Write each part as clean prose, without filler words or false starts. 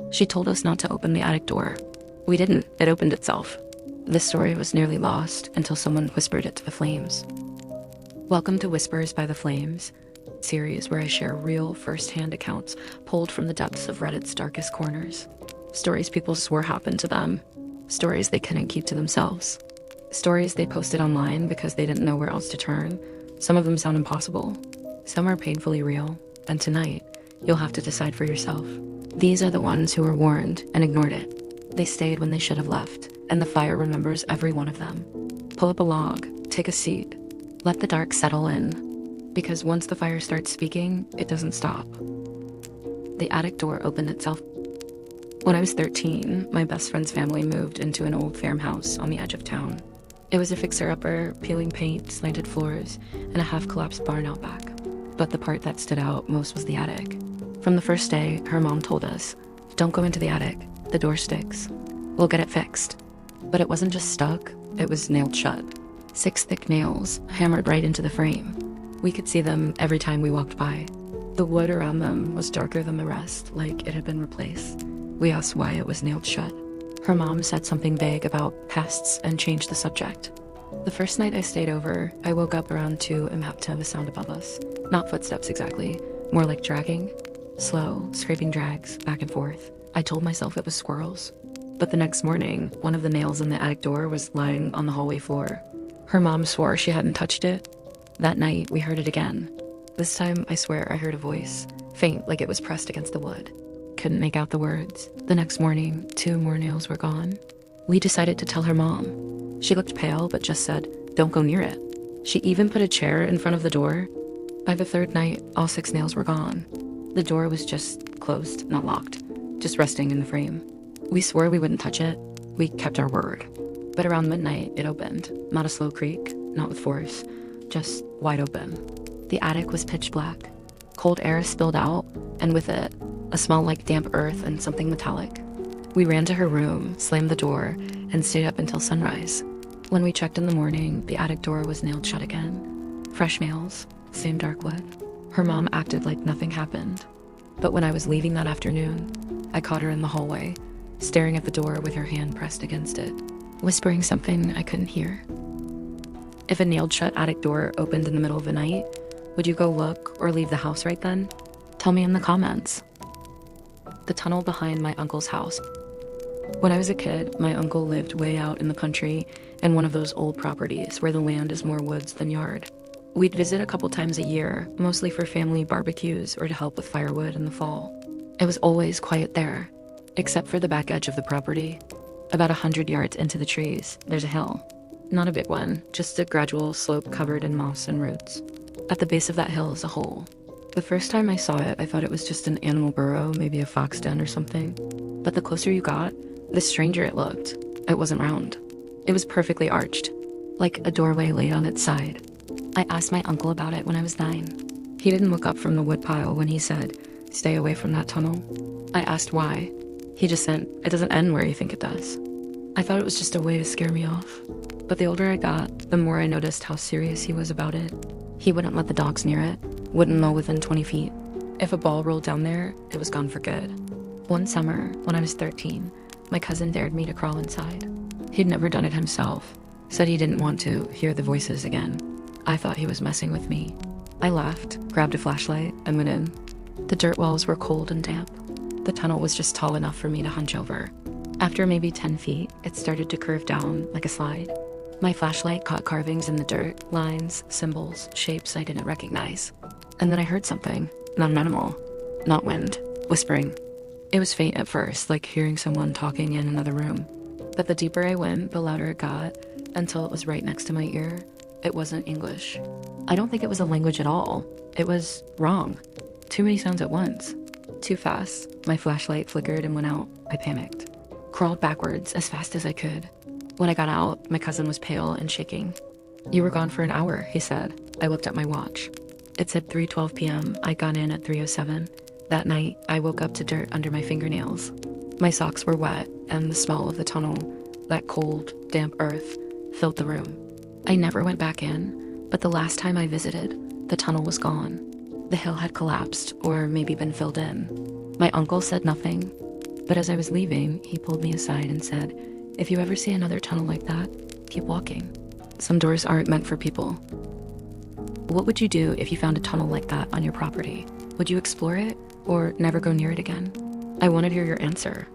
She told us not to open the attic door. We didn't. It opened itself. This story was nearly lost until someone whispered it to the flames. Welcome to Whispers by the Flames, series where I share real first-hand accounts pulled from the depths of Reddit's darkest corners. Stories people swore happened to them. Stories they couldn't keep to themselves. Stories they posted online because they didn't know where else to turn. Some of them sound impossible. Some are painfully real. And tonight, you'll have to decide for yourself. These are the ones who were warned and ignored it. They stayed when they should have left, and the fire remembers every one of them. Pull up a log, take a seat, let the dark settle in, because once the fire starts speaking, it doesn't stop. The attic door opened itself. When I was 13, my best friend's family moved into an old farmhouse on the edge of town. It was a fixer-upper, peeling paint, slanted floors, and a half-collapsed barn out back. But the part that stood out most was the attic. From the first day, her mom told us, "Don't go into the attic. The door sticks. We'll get it fixed." But it wasn't just stuck, it was nailed shut. 6 thick nails, hammered right into the frame. We could see them every time we walked by. The wood around them was darker than the rest, like it had been replaced. We asked why it was nailed shut. Her mom said something vague about pests and changed the subject. The first night I stayed over, I woke up around 2 and mapped to the sound above us. Not footsteps exactly, more like dragging. Slow, scraping drags, back and forth. I told myself it was squirrels. But the next morning, one of the nails in the attic door was lying on the hallway floor. Her mom swore she hadn't touched it. That night, we heard it again. This time, I swear I heard a voice, faint like it was pressed against the wood. Couldn't make out the words. The next morning, 2 more nails were gone. We decided to tell her mom. She looked pale, but just said, "Don't go near it." She even put a chair in front of the door. By the 3rd night, all 6 nails were gone. The door was just closed, not locked, just resting in the frame. We swore we wouldn't touch it. We kept our word. But around midnight, it opened. Not a slow creak, not with force, just wide open. The attic was pitch black. Cold air spilled out, and with it, a smell like damp earth and something metallic. We ran to her room, slammed the door, and stayed up until sunrise. When we checked in the morning, the attic door was nailed shut again. Fresh nails, same dark wood. Her mom acted like nothing happened. But when I was leaving that afternoon, I caught her in the hallway, staring at the door with her hand pressed against it, whispering something I couldn't hear. If a nailed shut attic door opened in the middle of the night, would you go look or leave the house right then? Tell me in the comments. The tunnel behind my uncle's house. When I was a kid, my uncle lived way out in the country in one of those old properties where the land is more woods than yard. We'd visit a couple times a year, mostly for family barbecues or to help with firewood in the fall. It was always quiet there, except for the back edge of the property. About 100 yards into the trees, there's a hill. Not a big one, just a gradual slope covered in moss and roots. At the base of that hill is a hole. The first time I saw it, I thought it was just an animal burrow, maybe a fox den or something. But the closer you got, the stranger it looked. It wasn't round. It was perfectly arched, like a doorway laid on its side. I asked my uncle about it when I was 9. He didn't look up from the woodpile when he said, "Stay away from that tunnel." I asked why. He just said, "It doesn't end where you think it does." I thought it was just a way to scare me off. But the older I got, the more I noticed how serious he was about it. He wouldn't let the dogs near it, wouldn't mow within 20 feet. If a ball rolled down there, it was gone for good. One summer, when I was 13, my cousin dared me to crawl inside. He'd never done it himself, said he didn't want to hear the voices again. I thought he was messing with me. I laughed, grabbed a flashlight, and went in. The dirt walls were cold and damp. The tunnel was just tall enough for me to hunch over. After maybe 10 feet, it started to curve down like a slide. My flashlight caught carvings in the dirt, lines, symbols, shapes I didn't recognize. And then I heard something, not an animal, not wind, whispering. It was faint at first, like hearing someone talking in another room. But the deeper I went, the louder it got, until it was right next to my ear. It wasn't English. I don't think it was a language at all. It was wrong. Too many sounds at once. Too fast. My flashlight flickered and went out. I panicked. Crawled backwards as fast as I could. When I got out, my cousin was pale and shaking. "You were gone for an hour," he said. I looked at my watch. It said 3:12 p.m. I got in at 3:07. That night, I woke up to dirt under my fingernails. My socks were wet, and the smell of the tunnel, that cold, damp earth, filled the room. I never went back in, but the last time I visited, the tunnel was gone. The hill had collapsed, or maybe been filled in. My uncle said nothing. But as I was leaving, he pulled me aside and said, "If you ever see another tunnel like that, keep walking. Some doors aren't meant for people." What would you do if you found a tunnel like that on your property? Would you explore it or never go near it again? I want to hear your answer.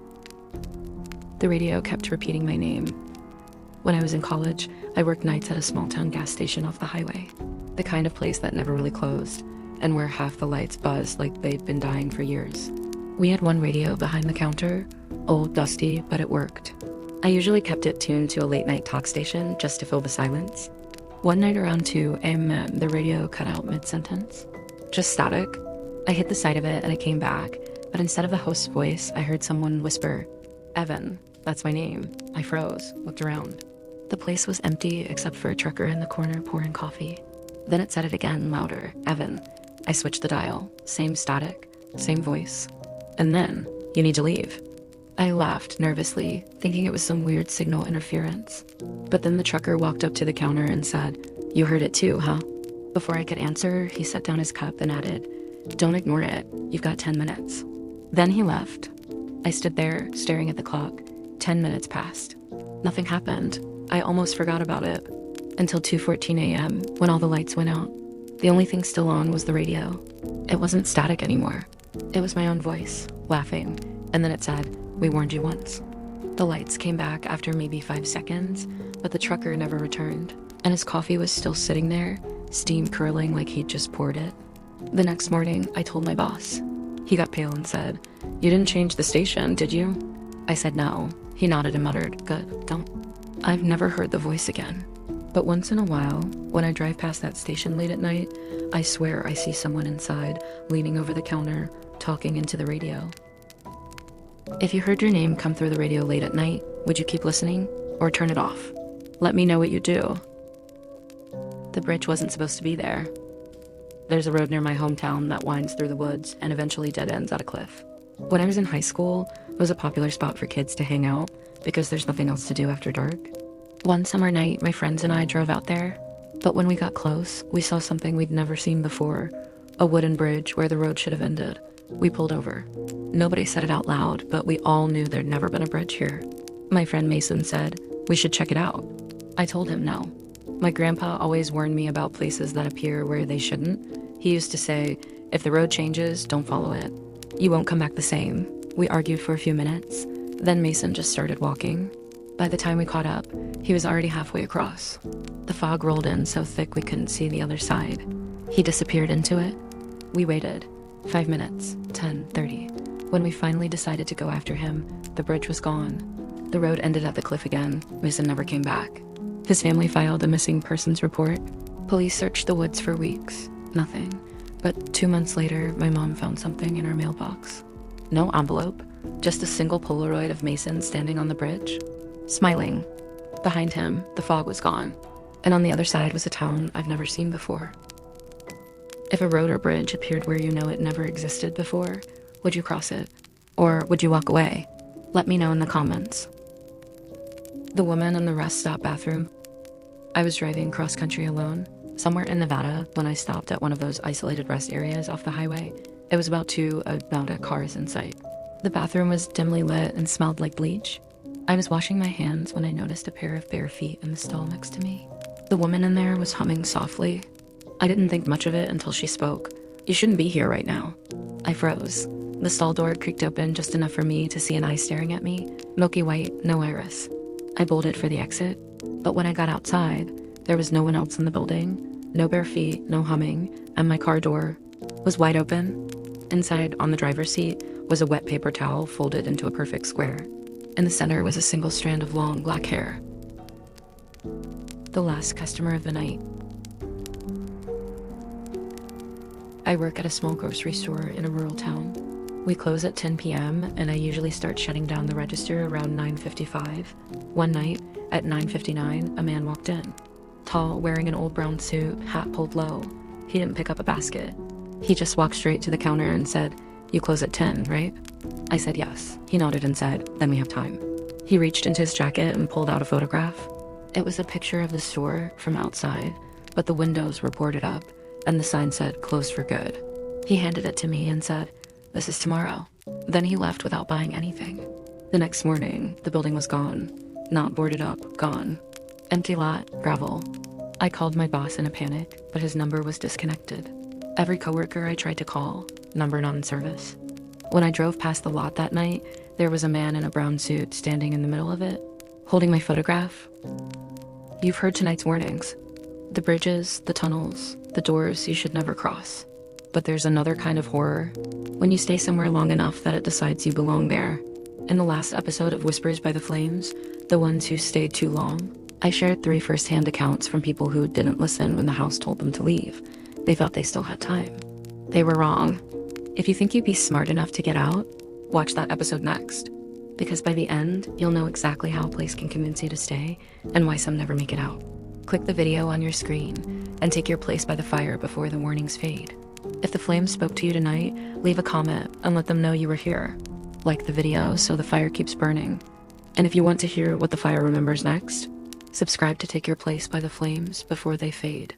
The radio kept repeating my name. When I was in college, I worked nights at a small town gas station off the highway, the kind of place that never really closed, and where half the lights buzzed like they'd been dying for years. We had one radio behind the counter, old, dusty, but it worked. I usually kept it tuned to a late-night talk station just to fill the silence. One night around 2 a.m., the radio cut out mid-sentence. Just static. I hit the side of it and I came back, but instead of the host's voice, I heard someone whisper, "Evan, that's my name." I froze, looked around. The place was empty except for a trucker in the corner pouring coffee. Then it said it again, louder, "Evan." I switched the dial. Same static, same voice. And then, "You need to leave." I laughed nervously, thinking it was some weird signal interference. But then the trucker walked up to the counter and said, "You heard it too, huh?" Before I could answer, he set down his cup and added, "Don't ignore it. You've got 10 minutes. Then he left. I stood there, staring at the clock. 10 minutes passed. Nothing happened. I almost forgot about it. Until 2:14 a.m., when all the lights went out. The only thing still on was the radio. It wasn't static anymore. It was my own voice, laughing, and then it said, "We warned you once." The lights came back after maybe 5 seconds, but the trucker never returned, and his coffee was still sitting there, steam curling like he'd just poured it. The next morning, I told my boss. He got pale and said, "You didn't change the station, did you?" I said no. He nodded and muttered, "Good, don't." I've never heard the voice again. But once in a while, when I drive past that station late at night, I swear I see someone inside, leaning over the counter, talking into the radio. If you heard your name come through the radio late at night, would you keep listening or turn it off? Let me know what you do. The bridge wasn't supposed to be there. There's a road near my hometown that winds through the woods and eventually dead ends at a cliff. When I was in high school, it was a popular spot for kids to hang out because there's nothing else to do after dark. One summer night, my friends and I drove out there, but when we got close, we saw something we'd never seen before, a wooden bridge where the road should have ended. We pulled over. Nobody said it out loud, but we all knew there'd never been a bridge here. My friend Mason said, "We should check it out." I told him no. My grandpa always warned me about places that appear where they shouldn't. He used to say, "If the road changes, don't follow it. You won't come back the same." We argued for a few minutes. Then Mason just started walking. By the time we caught up, he was already halfway across. The fog rolled in so thick we couldn't see the other side. He disappeared into it. We waited. 5 minutes, 10, 30. When we finally decided to go after him, the bridge was gone. The road ended at the cliff again. Mason never came back. His family filed a missing persons report. Police searched the woods for weeks. Nothing. But 2 months later, my mom found something in her mailbox. No envelope, just a single Polaroid of Mason standing on the bridge, smiling. Behind him, the fog was gone, and on the other side was a town I've never seen before. If a road or bridge appeared where you know it never existed before, would you cross it? Or would you walk away? Let me know in the comments. The woman in the rest stop bathroom. I was driving cross country alone, somewhere in Nevada, when I stopped at one of those isolated rest areas off the highway. It was about a cars in sight. The bathroom was dimly lit and smelled like bleach. I was washing my hands when I noticed a pair of bare feet in the stall next to me. The woman in there was humming softly. I didn't think much of it until she spoke. "You shouldn't be here right now." I froze. The stall door creaked open just enough for me to see an eye staring at me, milky white, no iris. I bolted for the exit, but when I got outside, there was no one else in the building, no bare feet, no humming, and my car door was wide open. Inside, on the driver's seat, was a wet paper towel folded into a perfect square. In the center was a single strand of long black hair. The last customer of the night. I work at a small grocery store in a rural town. We close at 10 p.m. and I usually start shutting down the register around 9:55. One night, at 9:59, a man walked in. Tall, wearing an old brown suit, hat pulled low. He didn't pick up a basket. He just walked straight to the counter and said, "You close at 10, right?" I said yes. He nodded and said, "Then we have time." He reached into his jacket and pulled out a photograph. It was a picture of the store from outside, but the windows were boarded up, and the sign said, "Closed for good." He handed it to me and said, This is tomorrow. Then he left without buying anything. The next morning, the building was gone. Not boarded up, gone. Empty lot, gravel. I called my boss in a panic, but his number was disconnected. Every coworker I tried to call, number not in service. When I drove past the lot that night, there was a man in a brown suit standing in the middle of it, holding my photograph. You've heard tonight's warnings. The bridges, the tunnels, the doors you should never cross. But there's another kind of horror, when you stay somewhere long enough that it decides you belong there. In the last episode of Whispers by the Flames, the ones who stayed too long, I shared 3 first-hand accounts from people who didn't listen when the house told them to leave. They thought they still had time. They were wrong. If you think you'd be smart enough to get out, watch that episode next. Because by the end, you'll know exactly how a place can convince you to stay and why some never make it out. Click the video on your screen and take your place by the fire before the warnings fade. If the flames spoke to you tonight, leave a comment and let them know you were here. Like the video so the fire keeps burning. And if you want to hear what the fire remembers next, subscribe to take your place by the flames before they fade.